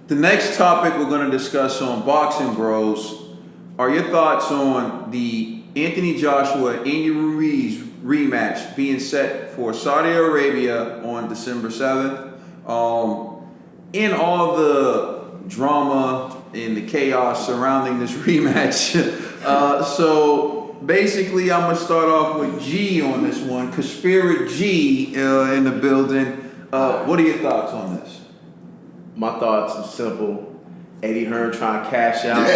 The next topic we're going to discuss on Boxing Bros are your thoughts on the Anthony Joshua Andy Ruiz rematch being set for Saudi Arabia on December 7th. In all the drama and the chaos surrounding this rematch. So basically, I'm going to start off with G on this one. Conspiracy G in the building. What are your thoughts on this? My thoughts are simple. Eddie Hearn trying to cash out.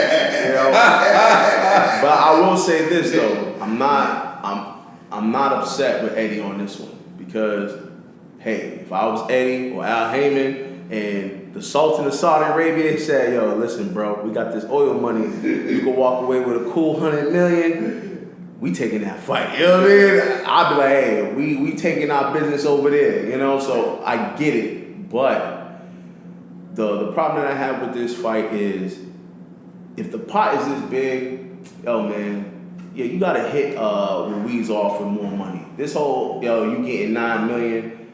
But I will say this though, I'm not upset with Eddie on this one because, hey, if I was Eddie or Al Heyman and the Sultan of Saudi Arabia said, "Yo, listen, bro, we got this oil money. You can walk away with a cool $100 million. We taking that fight." You know what I mean? I'd be like, "Hey, we taking our business over there." You know, so I get it, but. The problem that I have with this fight is if the pot is this big, yo man, yeah, you gotta hit Ruiz off for more money. This whole you getting $9 million.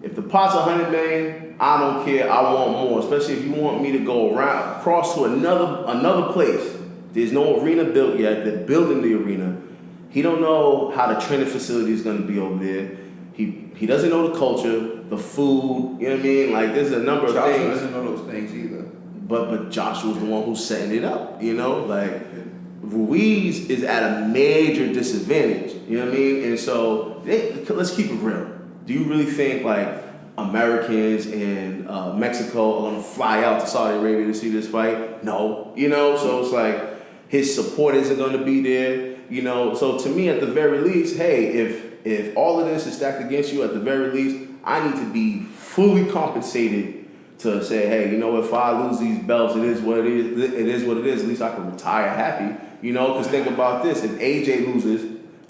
If the pot's $100 million, I don't care. I want more, especially if you want me to go around across to another place. There's no arena built yet. They're building the arena. He don't know how the training facility is gonna be over there. He doesn't know the culture, the food, you know what I mean? Like, there's a number of things. Joshua doesn't know those things either. But Joshua's the one who's setting it up, you know? Like, Ruiz is at a major disadvantage, you know what I mean? And so, let's keep it real. Do you really think, like, Americans and Mexico are going to fly out to Saudi Arabia to see this fight? No, you know? So it's like, his support isn't going to be there, you know? So to me, at the very least, hey, if all of this is stacked against you, at the very least, I need to be fully compensated to say, hey, you know, if I lose these belts, it is what it is. It is what it is. At least I can retire happy, you know. Because think about this: if AJ loses,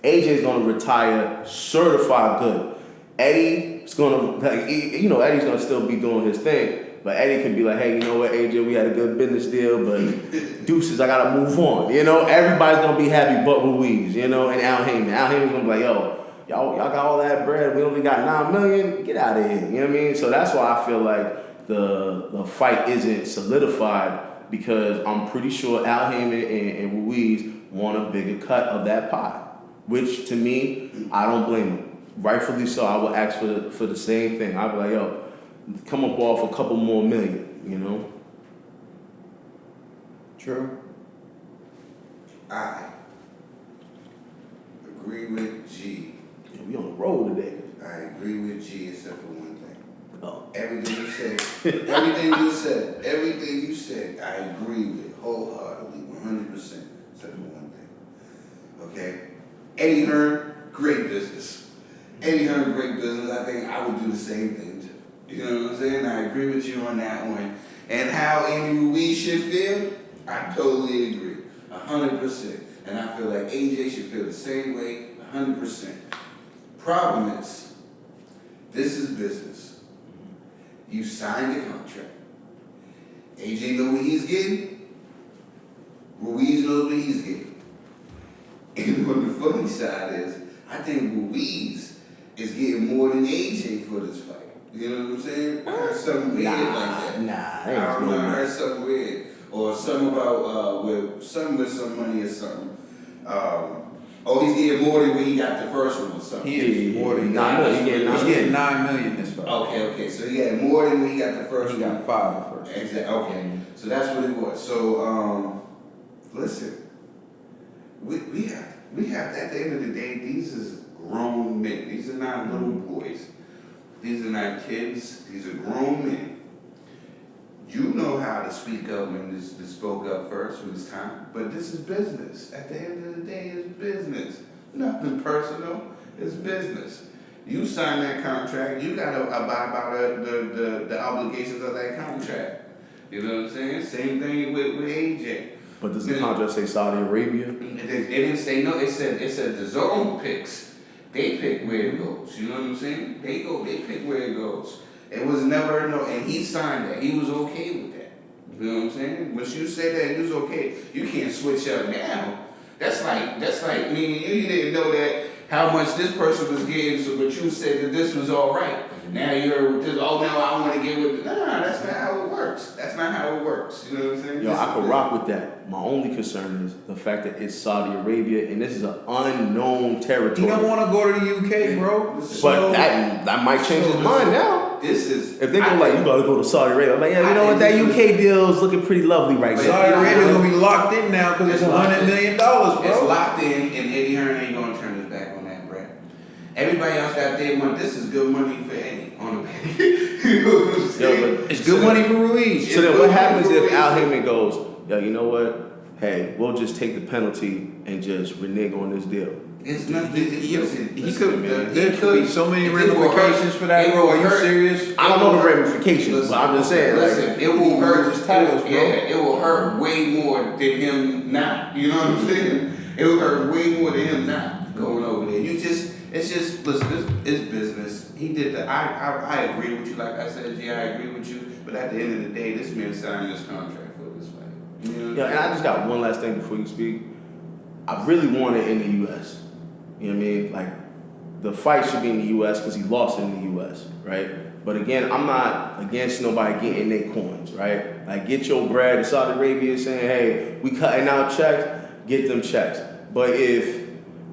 AJ's gonna retire certified good. Eddie's gonna, Eddie's gonna still be doing his thing. But Eddie can be like, hey, you know what, AJ, we had a good business deal, but deuces, I gotta move on. You know, everybody's gonna be happy but Ruiz, you know, and Al Heyman. Al Heyman's gonna be like, yo. Y'all got all that bread. We only got $9 million. Get out of here. You know what I mean? So that's why I feel like the fight isn't solidified because I'm pretty sure Al Heyman and Ruiz want a bigger cut of that pie, which to me, I don't blame them. Rightfully so. I would ask for the same thing. I'd be like, yo, come up off a couple more million. You know? True. I agree with G. We on the road today. I agree with G except for one thing. Oh. Everything you said, I agree with wholeheartedly, 100%, except for one thing. Okay? Eddie Hearn, great business. Eddie Hearn, great business. I think I would do the same thing too. You know what I'm saying? I agree with you on that one. And how Andy Ruiz should feel, I totally agree, 100%. And I feel like AJ should feel the same way, 100%. Problem is, this is business. You signed the contract. AJ knows what he's getting. Ruiz knows what he's getting. And what the funny side is, I think Ruiz is getting more than AJ for this fight. You know what I'm saying? I heard something weird like that. I don't know. I heard something weird. Or something about with some money or something. He's getting more than when he got the first one or something. He is more than $9 million. He's getting $9 million this fight. Okay. So he had more than when he got the first one. He got 5 the first. Exactly. Okay. So that's what it was. So listen, we have at the end of the day, these is grown men. These are not little boys. These are not kids. These are grown men. You know how to speak up when this spoke up first when it's time. But this is business. At the end of the day, it's business. Nothing personal. It's business. You sign that contract, you gotta abide by the obligations of that contract. You know what I'm saying? Same thing with AJ. But does the contract say Saudi Arabia? It didn't say no. It said the zone picks. They pick where it goes. You know what I'm saying? They pick where it goes. It was never no, and he signed that. He was okay with that. You know what I'm saying? Once you said that, he was okay. You can't switch up now. That's like me and you didn't know that how much this person was getting, so but you said that this was all right. Now you're with this. Oh, now I want to get with. Nah, that's not how it works. That's not how it Yo, I could rock with that. My only concern is the fact that it's Saudi Arabia and this is an unknown territory. He don't want to go to the UK, bro. But that might change his mind now. This is If they go like, you gotta go to Saudi Arabia, I'm like, yeah, you know what, that UK deal is looking pretty lovely right now. Saudi Arabia's gonna be locked in now because it's $100 million, bro. It's locked in, and Eddie Hearn ain't gonna turn his back on that, Brett. Everybody else got their money. This is good money for Eddie on the back. You know what I'm saying? It's good money for Ruiz. So then what happens if Al Heyman goes, yo, you know what? Hey, we'll just take the penalty and just renege on this deal. It's nothing. There could be so many ramifications for that, bro. Are you serious? I don't know the ramifications, but I'm just saying. Listen, it will hurt his titles, bro. Yeah, it will hurt way more than him now. You know what I'm saying? It will hurt way more than him now going over there. It's just listen. It's business. He did that. I agree with you. Like I said, I agree with you. But at the end of the day, this man signed this contract for this fight. You know Yeah, and I just got one last thing before you speak. I really want it in the U.S. You know what I mean? Like, the fight should be in the U.S. because he lost in the U.S., right? But again, I'm not against nobody getting their coins, right? Like, get your bread. If Saudi Arabia is saying, hey, we cutting out checks, get them checks. But if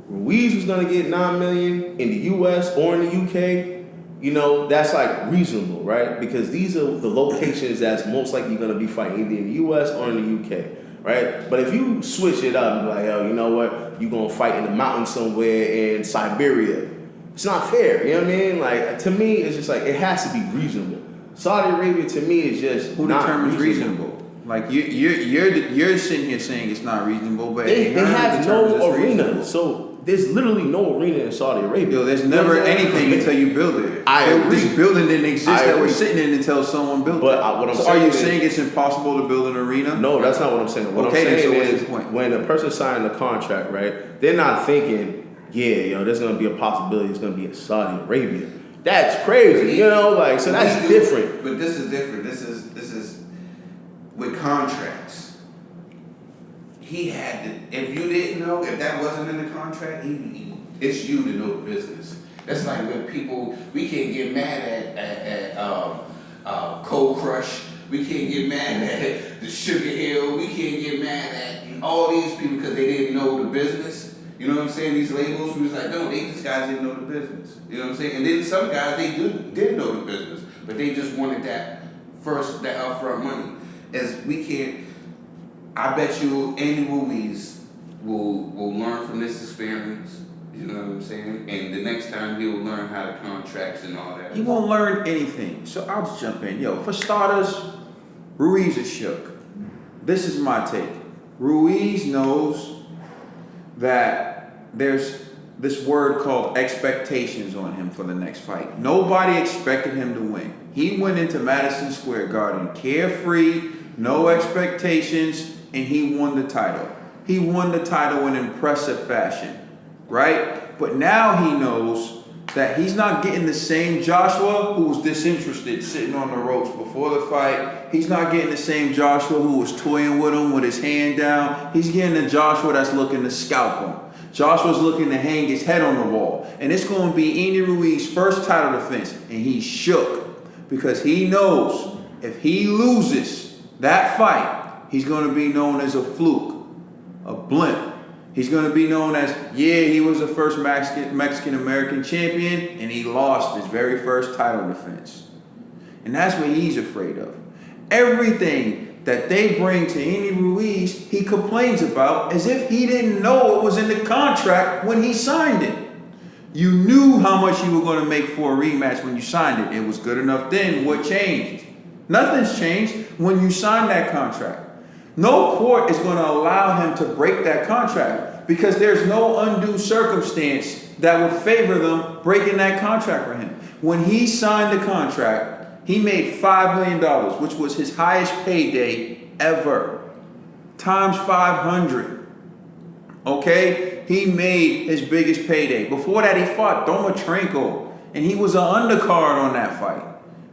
Ruiz was going to get $9 million in the U.S. or in the U.K., you know, that's like reasonable, right? Because these are the locations that's most likely going to be fighting either in the U.S. or in the U.K., right? But if you switch it up and be like, yo, you know what? You're going to fight in the mountains somewhere in Siberia. It's not fair, you know what I mean? Like, to me, it's just like, it has to be reasonable. Saudi Arabia, to me, is just Who not determines reasonable? Like, you're sitting here saying it's not reasonable, but They have no arena. Reasonable. So there's literally no arena in Saudi Arabia. Yo, there's never anything until you build it. I agree. This building didn't exist I that we're agree. sitting in until someone built But it. what I'm so saying are you is- saying it's impossible to build an arena? No, that's not what I'm saying. What Okay, I'm then, saying so what's is the point? when a person signing a contract, right, they're not thinking, yeah, yo, there's gonna be a possibility it's gonna be in Saudi Arabia. That's crazy, you know, like, so that's different. But this is different. This is with contracts. He had to. If you didn't know, if that wasn't in the contract, it's you to know the business. That's like when people, we can't get mad at Cold Crush. We can't get mad at the Sugar Hill. We can't get mad at all these people because they didn't know the business. You know what I'm saying? These labels, we was like, no, these guys didn't know the business. You know what I'm saying? And then some guys, they did know the business, but they just wanted that upfront money. As we can't, I bet you Andy Ruiz will learn from this experience. You know what I'm saying? And the next time he'll learn how to contracts and all that. He won't learn anything. So I'll just jump in. Yo, for starters, Ruiz is shook. This is my take. Ruiz knows that there's this word called expectations on him for the next fight. Nobody expected him to win. He went into Madison Square Garden carefree, no expectations, and he won the title. He won the title in impressive fashion, right? But now he knows that he's not getting the same Joshua who was disinterested sitting on the ropes before the fight. He's not getting the same Joshua who was toying with him with his hand down. He's getting the Joshua that's looking to scalp him. Joshua's looking to hang his head on the wall. And it's going to be Andy Ruiz's first title defense. And he's shook because he knows if he loses that fight, he's going to be known as a fluke, a blimp. He's going to be known as, yeah, he was the first Mexican-American champion, and he lost his very first title defense. And that's what he's afraid of. Everything that they bring to Andy Ruiz, he complains about as if he didn't know it was in the contract when he signed it. You knew how much you were going to make for a rematch when you signed it. It was good enough then. What changed? Nothing's changed when you signed that contract. No court is going to allow him to break that contract because there's no undue circumstance that would favor them breaking that contract for him. When he signed the contract, he made $5 million, which was his highest payday ever, times 500. Okay? He made his biggest payday. Before that, he fought Domachenko, and he was an undercard on that fight.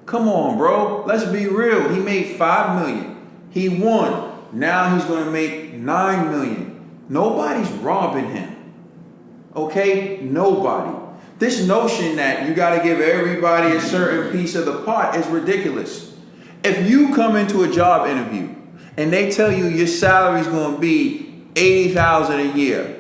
Come on, bro. Let's be real. He made $5 million. He won. Now he's going to make $9 million. Nobody's robbing him. Okay? Nobody. This notion that you got to give everybody a certain piece of the pot is ridiculous. If you come into a job interview and they tell you your salary is going to be $80,000 a year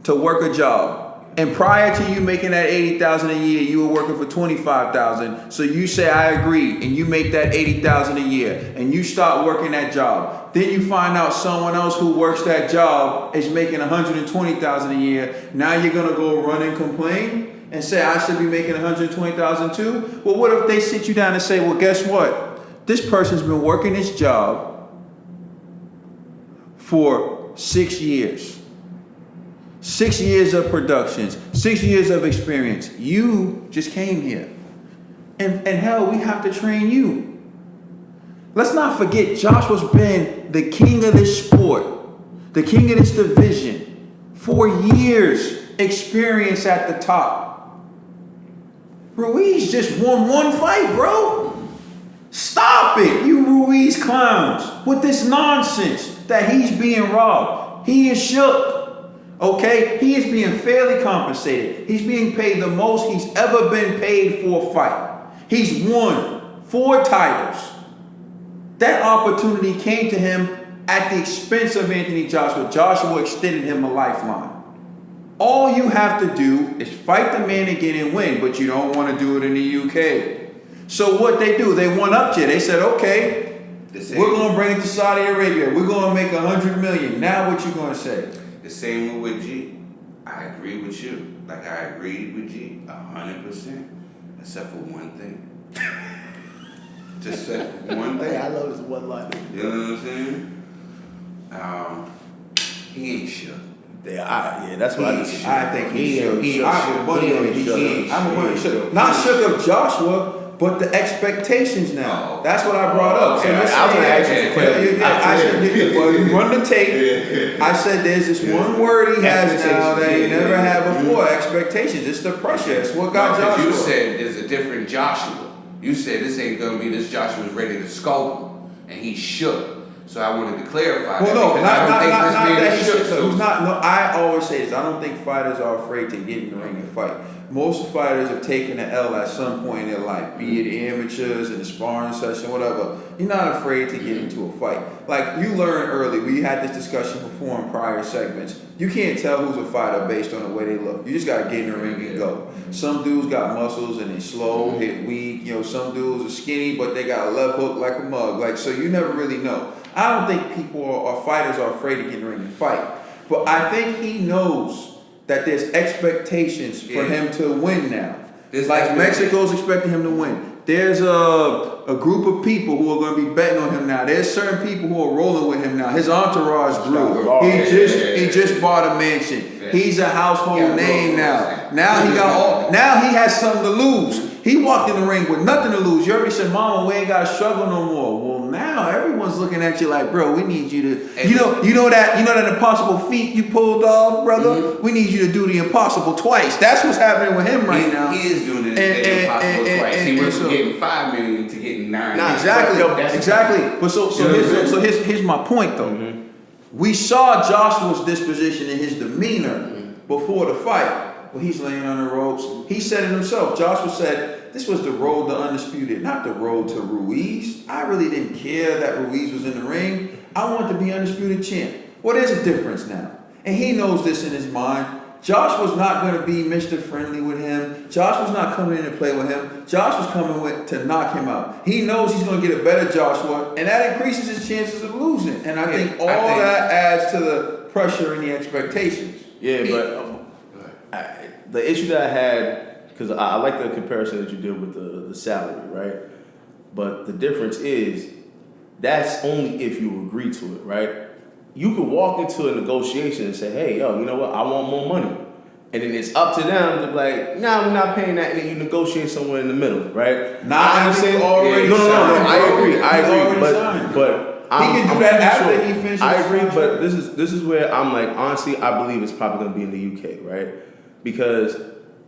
to work a job. And prior to you making that $80,000 a year, you were working for $25,000. So you say, I agree, and you make that $80,000 a year, and you start working that job. Then you find out someone else who works that job is making $120,000 a year. Now you're gonna go run and complain and say, I should be making $120,000 too? Well, what if they sit you down and say, well, guess what? This person's been working this job for 6 years. 6 years of productions, 6 years of experience. You just came here. And hell, we have to train you. Let's not forget, Joshua's been the king of this sport, the king of this division, for years, experience at the top. Ruiz just won one fight, bro. Stop it, you Ruiz clowns, with this nonsense that he's being robbed. He is shook. Okay, he is being fairly compensated. He's being paid the most he's ever been paid for a fight. He's won 4 titles. That opportunity came to him at the expense of Anthony Joshua. Joshua extended him a lifeline. All you have to do is fight the man again and win, but you don't want to do it in the UK. So what they do, they went up to you. They said, okay, we're going to bring it to Saudi Arabia. We're going to make $100 million. Now what you going to say? The same with G. I agree with you. Like I agreed with G 100%, except for one thing. Just except for one thing. I love this one line. You know what I'm saying? He ain't shook. Yeah, that's what I think he shook. I'm Not shook of Joshua, but the expectations now. That's what I brought up. So Okay, you're I was gonna ask saying, you a question. I said, well, you run the tape. I said, there's this one word he has now that he never had before. Expectations. It's the pressure. It's what got Joshua. You said there's a different Joshua. You said this ain't gonna be this Joshua's ready to sculpt him, and he's shook. So I wanted to clarify Well, that. no, Because I don't think this man that is he shook. shook. He's not. No, I always say this. I don't think fighters are afraid to get in the ring and fight. Most fighters have taken an L at some point in their life, be it amateurs in the sparring session, whatever. You're not afraid to get into a fight. Like you learned early, we had this discussion before in prior segments. You can't tell who's a fighter based on the way they look. You just gotta get in the ring and go. Some dudes got muscles and they slow, hit weak. You know, some dudes are skinny, but they got a left hook like a mug. Like so, you never really know. I don't think people or fighters are afraid to get in the ring and fight. But I think he knows that there's expectations for him to win now. It's like Mexico's expecting him to win. There's a group of people who are going to be betting on him now. There's certain people who are rolling with him now. His entourage grew. He just bought a mansion. Yeah. He's a household name now. Now he has something to lose. He walked in the ring with nothing to lose. You already said, Mama, we ain't got to struggle no more. Well, now everyone's looking at you like, bro, we need you to, you know that impossible feat you pulled off, brother? Mm-hmm. We need you to do the impossible twice. That's what's happening with him right now. He is doing the impossible twice. He went from getting $5 million to getting $9 million. Exactly. But so here's my point though. Mm-hmm. We saw Joshua's disposition and his demeanor before the fight. Well, he's laying on the ropes. He said it himself. Joshua said, this was the road to undisputed, not the road to Ruiz. I really didn't care that Ruiz was in the ring. I wanted to be undisputed champ. Well, there's a difference now. And he knows this in his mind. Joshua's not going to be Mr. Friendly with him. Joshua's not coming in to play with him. Joshua's coming to knock him out. He knows he's going to get a better Joshua, and that increases his chances of losing. And I think that adds to the pressure and the expectations. Yeah, but the issue that I had, because I like the comparison that you did with the salary, right? But the difference is, that's only if you agree to it, right? You could walk into a negotiation and say, hey, yo, you know what? I want more money. And then it's up to them to be like, nah, we're not paying that. And then you negotiate somewhere in the middle, right? I understand. I agree. But he can do that after he finishes. I agree, but this is where I'm like, honestly, I believe it's probably gonna be in the UK, right? Because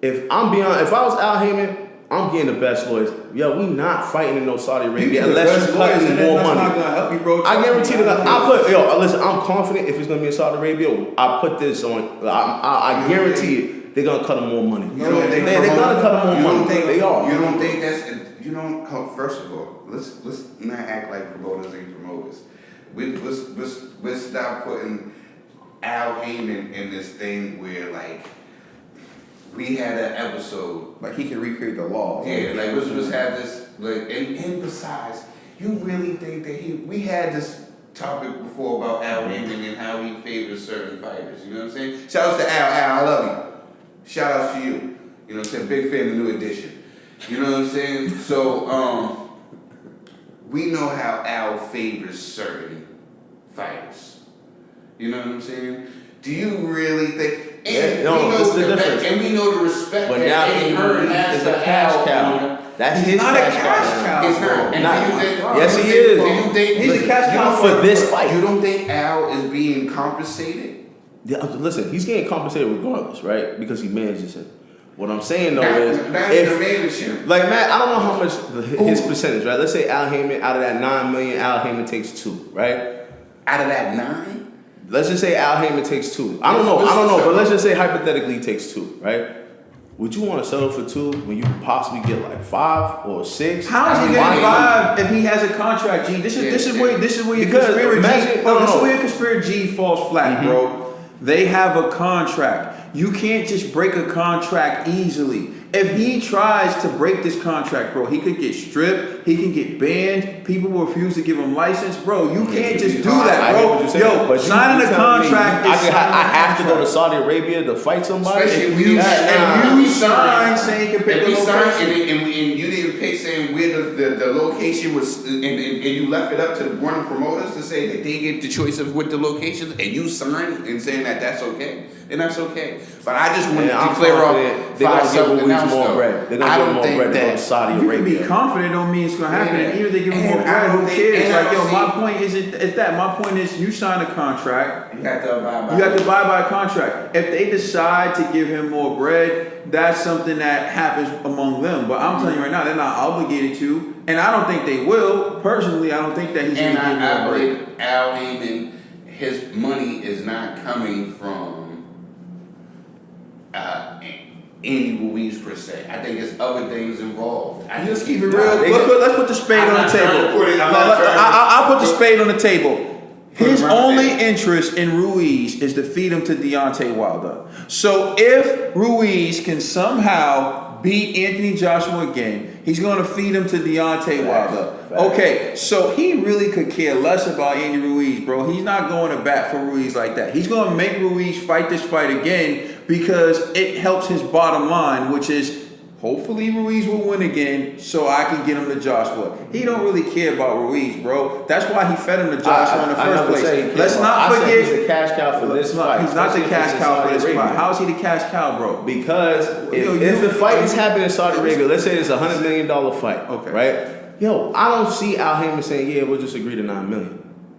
if I was Al Heyman, I'm getting the best lawyers. Yo, we not fighting in no Saudi Arabia unless you cut me more money. Not gonna help you, bro. I guarantee that. Listen, I'm confident if it's gonna be in Saudi Arabia, I put this on. I guarantee it. They're gonna cut them more money. They're gonna cut them more money. They are. You don't think that's? You don't. First of all, let's not act like promoters ain't promoters. Let's stop putting Al Heyman in this thing where like we had an episode. Like he can recreate the law. Yeah, like let's have this like and besides, you really think that we had this topic before about Al Heyman and how he favors certain fighters. You know what I'm saying? Shout out to Al, I love you. Shout out to you. You know what I'm saying? Big fan of New Edition. You know what I'm saying? So we know how Al favors certain fighters. You know what I'm saying? Do you really think? And, we know the respect But that now Eddie Hearn has is a to cash Al. cow. That's He's his not a cash cash cow. It's not. And Not- do you think, Yes, he do is. you think He's a cash cow for this fight. You don't think Al is being compensated? Yeah, listen, he's getting compensated regardless, right? Because he manages it. What I'm saying though is, That's the manager. like Matt, I don't know how much his percentage, right? Let's say Al Heyman, out of that 9 million, Al Heyman takes 2, right? Out of that 9? Let's just say Al Heyman takes 2. I don't know, but let's just say hypothetically he takes 2, right? Would you want to settle for 2 when you could possibly get like 5 or 6? How is he getting 5 if he has a contract, G? This is where your Because conspiracy imagine- G. no, This is no. where your conspiracy G falls flat, bro. They have a contract. You can't just break a contract easily. If he tries to break this contract, bro, he could get stripped. He can get banned. People will refuse to give him license, bro. You can't just do that, I hear what bro. you're saying, Yo, but signing you a telling me contract I is have to go to contract. Saudi Arabia to fight somebody. Especially If if you sign saying you can pick if a we signed location. and you didn't pick saying where the location was and you left it up to one of the promoters to say that they get the choice of what the location and you sign and saying that that's okay, then that's okay. But I just wanted I'm to clear confident up they're gonna give something Ruiz else, more though. bread. They're I gonna give don't him more think bread to go to that Saudi You can Arabia. be confident don't mean it's gonna happen. Yeah. Even if they give him more And I bread, don't who think- cares? and I Like, yo, don't my think- point is that. My point is you sign a contract. you have to abide by You have to abide by a contract. If they decide to give him more bread, that's something that happens among them. But I'm telling you right now, they're not obligated to, and I don't think they will. Personally, I don't think that he's And going to give I more bread. believe Al Heyman, his money is not coming from Andy Ruiz per se. I think there's other things involved. I Let's just keep it real. Let's put the spade I'm on the not trying table. to put it- I'm No, not trying to- I'll put the spade on the table. Put His him out only there. interest in Ruiz is to feed him to Deontay Wilder. So if Ruiz can somehow beat Anthony Joshua again, he's going to feed him to Deontay Wilder. Facts. Okay, so he really could care less about Andy Ruiz, bro. He's not going to bat for Ruiz like that. He's going to make Ruiz fight this fight again because it helps his bottom line, which is hopefully Ruiz will win again so I can get him to Joshua. He don't really care about Ruiz, bro. That's why he fed him to Joshua in the first place. Let's not I said forget. he's a cash cow for this fight. He's not the especially cash if it's cow in for this Saudi fight. Arabia. How is he the cash cow, bro? Because Yo, if the fight is happening in Saudi Arabia, let's say it's a $100 million fight, Okay. right? Yo, I don't see Al Heyman saying, "Yeah, we'll just agree to 9 million."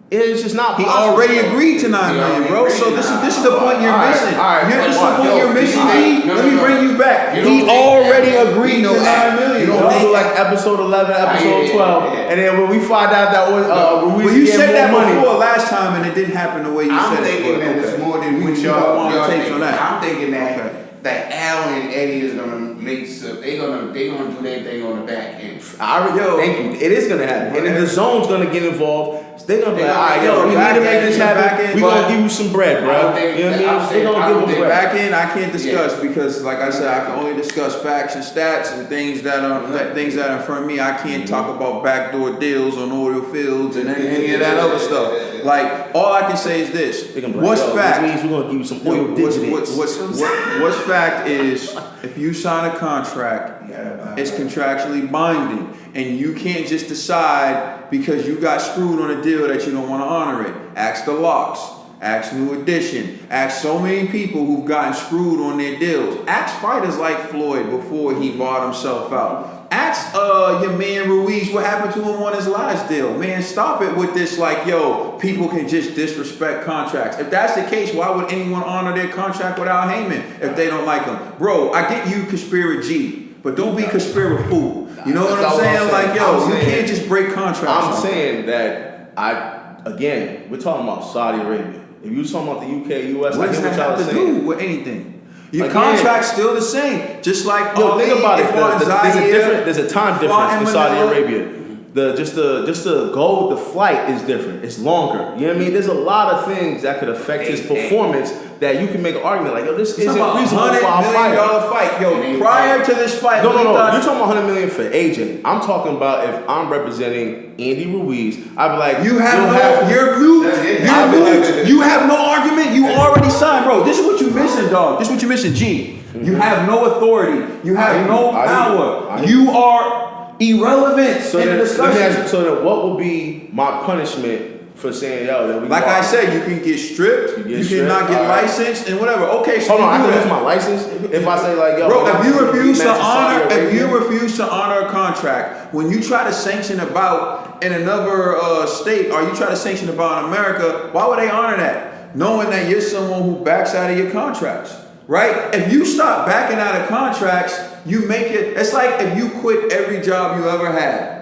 It's just not He possible. already agreed to 9 million, bro. So this is the point you're missing. This is the point you're missing, G. Let me bring you back. He already agreed to 9 million. You don't do like episode 11, episode 12, and then when we find out that Ruiz Well, you get said that more money. before last time, and it didn't happen the way you I'm said it. thinking that it's more than what You y'all don't want to take think. on that. I'm thinking that Okay. that Al and Eddie is gonna make some. They gonna do their thing on the back end. I already thank you. It is gonna happen, and then the zone's gonna get involved. They're gonna be like, all right, yo, we need to make this happen. We gonna give you some bread, bro. You know what I mean? They're gonna give us bread. Back end, I can't discuss because, like I said, I can only discuss facts and stats and things that are in front of me. I can't talk about backdoor deals on oil fields and any of that other stuff. Like all I can say is this: They're gonna be like, what's yo, fact? This means we're gonna give you some oil dividends. What's fact is if you sign a contract, it's contractually binding, and you can't just decide because you got screwed on a deal that you don't want to honor it. Ask the Locks, ask New Edition, ask so many people who've gotten screwed on their deals. Ask fighters like Floyd before he bought himself out. Ask your man Ruiz what happened to him on his last deal. Man, stop it with this like, yo, people can just disrespect contracts. If that's the case, why would anyone honor their contract with Al Heyman if they don't like him? Bro, I get you conspiracy G, but don't be conspiracy fool. You know what I'm saying? Like, yo, you can't just break contracts. I'm saying that we're talking about Saudi Arabia. If you talking about the UK, US, What I does get that what y'all have to saying. do with anything? Your Again, contract's still the same. Just like Yo, think about it. There's a Zaire, time difference fought in in Saudi Manila. Arabia. just the go with the flight is different. It's longer. You know what I mean? There's a lot of things that could affect his performance that you can make an argument like, yo, this isn't reasonable for our $100 million fight. Yo, prior to this fight, no. You're talking about $100 million for AJ. I'm talking about if I'm representing Andy Ruiz, I'd be like, you have no argument. You already signed, bro. This is what you missing, dog. This is what you missing, G. You have no authority. You have no power. You are irrelevant in the discussion. So then what would be my punishment for saying, yo, that we like I said, you can get stripped, you cannot get licensed and whatever. Okay, so hold on, I can lose my license if I say like, yo, bro, if you refuse to honor a contract, when you try to sanction a bout in another state, or you try to sanction a bout in America, why would they honor that? Knowing that you're someone who backs out of your contracts, right? If you stop backing out of contracts, you make it. It's like if you quit every job you ever had.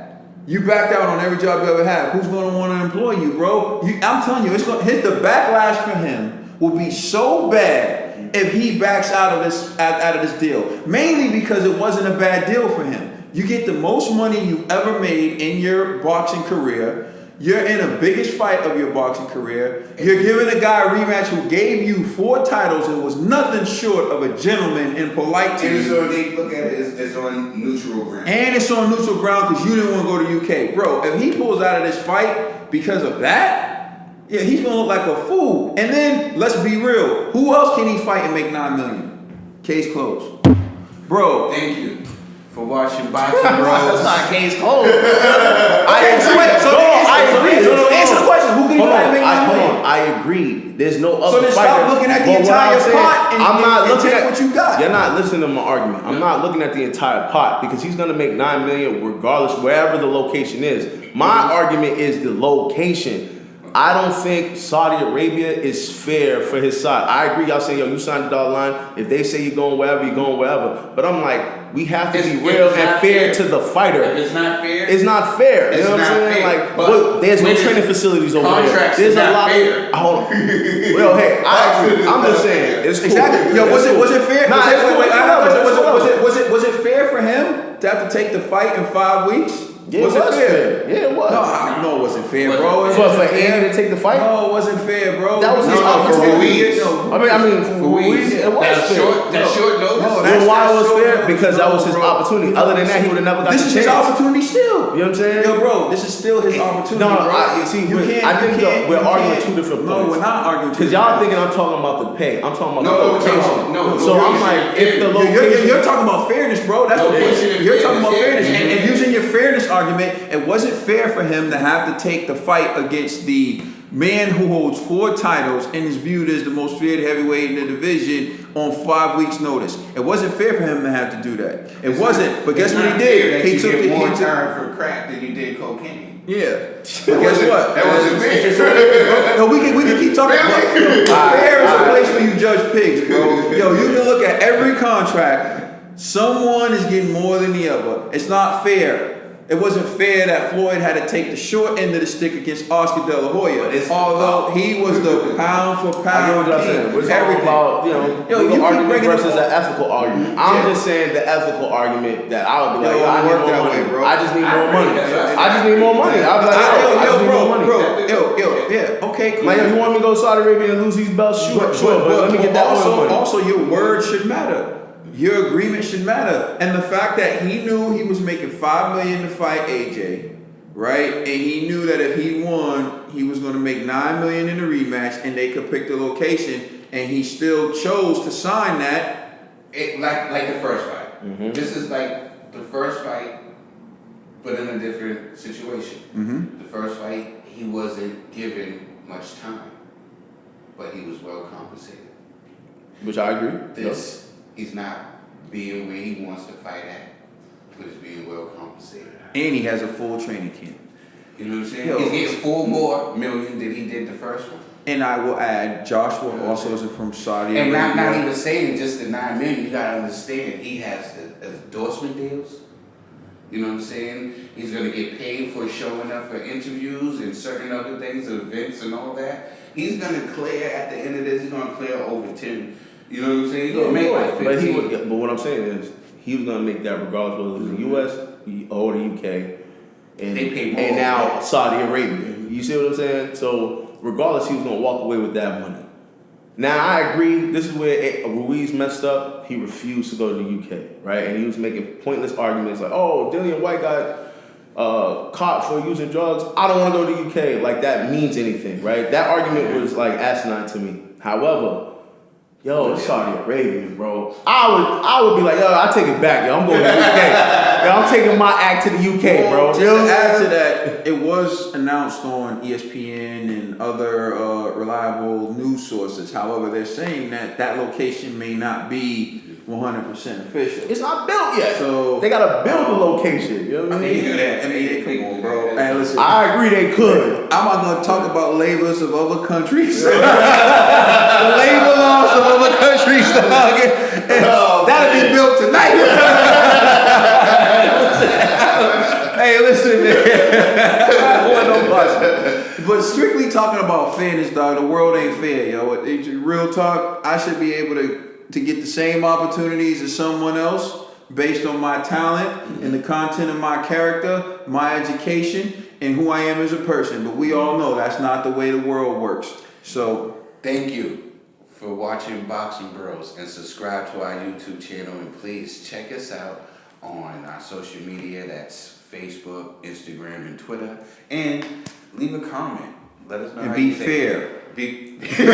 You backed out on every job you ever had. Who's going to want to employ you, bro? I'm telling you, it's going to hit the backlash for him will be so bad if he backs out of this deal. Mainly because it wasn't a bad deal for him. You get the most money you ever made in your boxing career. You're in the biggest fight of your boxing career. You're giving a guy a rematch who gave you 4 titles and was nothing short of a gentleman and polite to you. And so they look at it as on neutral ground. And it's on neutral ground because you didn't want to go to UK. Bro, if he pulls out of this fight because of that, yeah, he's going to look like a fool. And then, let's be real, who else can he fight and make $9 million? Case closed. Bro. Thank you for watching Boxing Bros. That's not case closed. I agree. Answer the question. Who can he fight and make $9 million? I agree. There's no other So then fighter. stop looking at the entire pot and take what you got. You're not listening to my argument. I'm not looking at the entire pot because he's going to make $9 million regardless wherever the location is. My argument is the location. I don't think Saudi Arabia is fair for his side. I agree, y'all say, yo, you signed the dotted line. If they say you're going wherever, you're going wherever. But I'm like, we have to be real and fair to the fighter. If it's not fair, it's not fair. You know what I'm saying? Like, but there's no training facilities over there. There's a lot. Hold on. Well, hey, I'm just saying. It's cool. Exactly. Yo, was it fair? Nah, Was it fair for him to have to take the fight in 5 weeks? Yeah, was it fair? Yeah, it was. No, it wasn't fair, bro. For Andy to take the fight? No, it wasn't fair, bro. That was his opportunity. I mean, for Ruiz, it was fair. That short notice. Then why it was fair? Because that was his opportunity. Other than that, he would have never got the chance. This is his opportunity still. You know what I'm saying? Yo, bro, this is still his opportunity. No, I think we're arguing two different points. No, we're not arguing two different points. Because y'all thinking I'm talking about the pay. I'm talking about the location. No. So I'm like, if the location... You're talking about fairness, bro. That's what you're talking about fairness. And using your fairness argument, it wasn't fair for him to have to take the fight against the man who holds 4 titles and is viewed as the most feared heavyweight in the division on 5 weeks' notice. It wasn't fair for him to have to do that. It wasn't. But guess what he did? He took more time for crack than you did cocaine. Yeah. But guess what? That wasn't fair. No, we can keep talking about fair is a place where you judge pigs, bro. Yo, you can look at every contract. Someone is getting more than the other. It's not fair. It wasn't fair that Floyd had to take the short end of the stick against Oscar De La Hoya, although he was the pound for pound king. We're talking about, legal argument versus an ethical argument. I'm just saying the ethical argument that I would be like, I need more money, bro. I just need more money. I just need more money. I'd be like, I just need more money. Okay, cool. Like, if you want me to go to Saudi Arabia and lose these belts, sure, but let me get that money. Also, your word should matter. Your agreement should matter. And the fact that he knew he was making $5 million to fight AJ, right? And he knew that if he won, he was going to make $9 million in the rematch and they could pick the location, and he still chose to sign that. Like the first fight. Mm-hmm. This is like the first fight, but in a different situation. Mm-hmm. The first fight, he wasn't given much time, but he was well compensated. Which I agree. He's not being where he wants to fight at, but he's being well compensated. And he has a full training camp. You know what I'm saying? He's getting $4 more million than he did the first one. And I will add, Joshua also is from Saudi Arabia. And not even saying just the $9 million. You gotta understand, he has the endorsement deals. You know what I'm saying? He's gonna get paid for showing up for interviews and certain other things, events and all that. He's gonna clear at the end of this. He's gonna clear over 10. You know what I'm saying? He's gonna make like 15. But what I'm saying is, he was gonna make that regardless whether it was the U.S. or the UK. and They pay more. and now Saudi Arabia. You see what I'm saying? So regardless, he was gonna walk away with that money. Now I agree. This is where Ruiz messed up. He refused to go to the UK, right? And he was making pointless arguments like, "Oh, Dillian White got caught for using drugs. I don't want to go to the UK." Like that means anything, right? That argument was like asinine to me. However, yo, it's Saudi Arabia, bro. I would be like, yo, I take it back, yo. I'm going to the UK. Yo, I'm taking my act to the UK, bro. Just to add to that, it was announced on ESPN and other reliable news sources. However, they're saying that that location may not be 100% official. It's not built yet. So they gotta build the location. You know what I mean? Come on, bro. Hey, listen. I agree they could. I'm not gonna talk about labors of other countries. The labor laws of other countries, dog. That'll be built tonight. Hey, listen, man. But strictly talking about fairness, dog, the world ain't fair, yo. Real talk, I should be able to get the same opportunities as someone else based on my talent and the content of my character, my education, and who I am as a person. But we all know that's not the way the world works. So Thank you for watching Boxing Bros and subscribe to our YouTube channel, and please check us out on our social media. That's Facebook, Instagram, and Twitter. And leave a comment. Let us know and how be you think. fair. Be Be fair.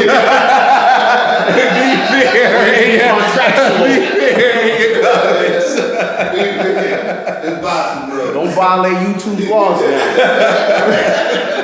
in your comments. It's boxing, bro. Don't violate YouTube's laws, man.